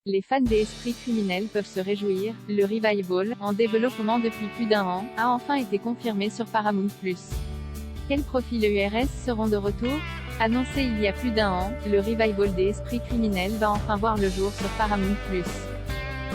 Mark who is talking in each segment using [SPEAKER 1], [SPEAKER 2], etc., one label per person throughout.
[SPEAKER 1] Les fans des esprits criminels peuvent se réjouir, le revival, en développement depuis plus d'un an, a enfin été confirmé sur Paramount+. Quels profils EURS seront de retour? Annoncé il y a plus d'un an, le revival des esprits criminels va enfin voir le jour sur Paramount+.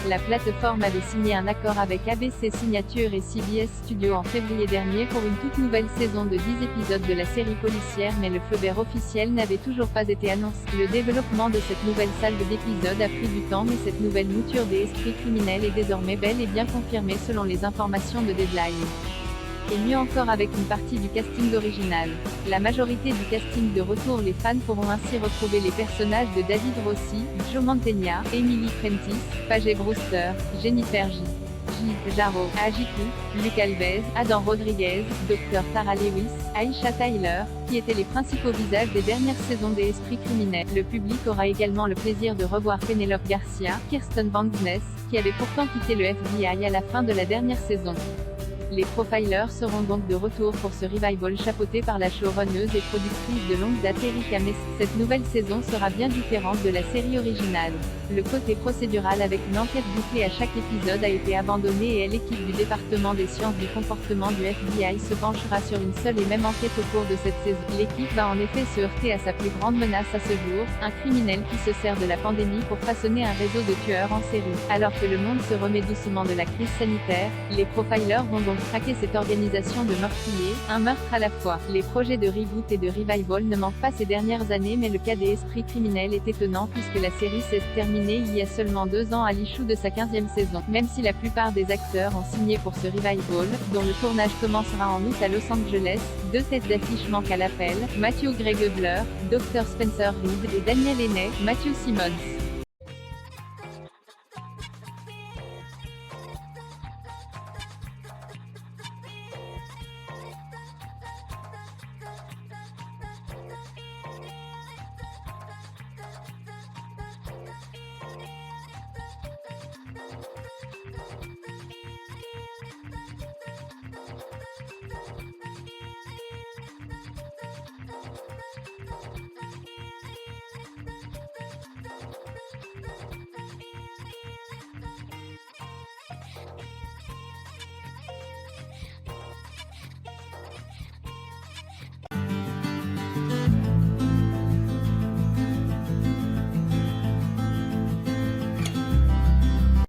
[SPEAKER 1] La plateforme avait signé un accord avec ABC Signature et CBS Studios en février dernier pour une toute nouvelle saison de 10 épisodes de la série policière, mais le feu vert officiel n'avait toujours pas été annoncé. Le développement de cette nouvelle salve d'épisodes a pris du temps, mais cette nouvelle mouture des esprits criminels est désormais bel et bien confirmée selon les informations de Deadline. Et mieux encore avec une partie du casting original. La majorité du casting de retour, les fans pourront ainsi retrouver les personnages de David Rossi, Joe Mantegna, Emily Prentice, Paget Brewster, Jennifer J. Jarreau, Ajiku, Luke Alves, Adam Rodriguez, Dr. Tara Lewis, Aisha Tyler, qui étaient les principaux visages des dernières saisons des Esprits criminels. Le public aura également le plaisir de revoir Penelope Garcia, Kirsten Banksness, qui avait pourtant quitté le FBI à la fin de la dernière saison. Les profilers seront donc de retour pour ce revival chapeauté par la showrunneuse et productrice de longue date Erika Mess. Cette nouvelle saison sera bien différente de la série originale. Le côté procédural avec une enquête bouclée à chaque épisode a été abandonné et l'équipe du département des sciences du comportement du FBI se penchera sur une seule et même enquête au cours de cette saison. L'équipe va en effet se heurter à sa plus grande menace à ce jour, un criminel qui se sert de la pandémie pour façonner un réseau de tueurs en série. Alors que le monde se remet doucement de la crise sanitaire, les profilers vont donc traquer cette organisation de meurtriers, un meurtre à la fois. Les projets de reboot et de revival ne manquent pas ces dernières années, mais le cas des esprits criminels est étonnant puisque la série s'est terminée il y a seulement 2 ans à l'issue de sa 15e saison. Même si la plupart des acteurs ont signé pour ce revival, dont le tournage commencera en août à Los Angeles, 2 têtes d'affiche manquent à l'appel, Matthew Gray Gubler, Dr. Spencer Reid, et Daniel Henney, Matthew Simmons.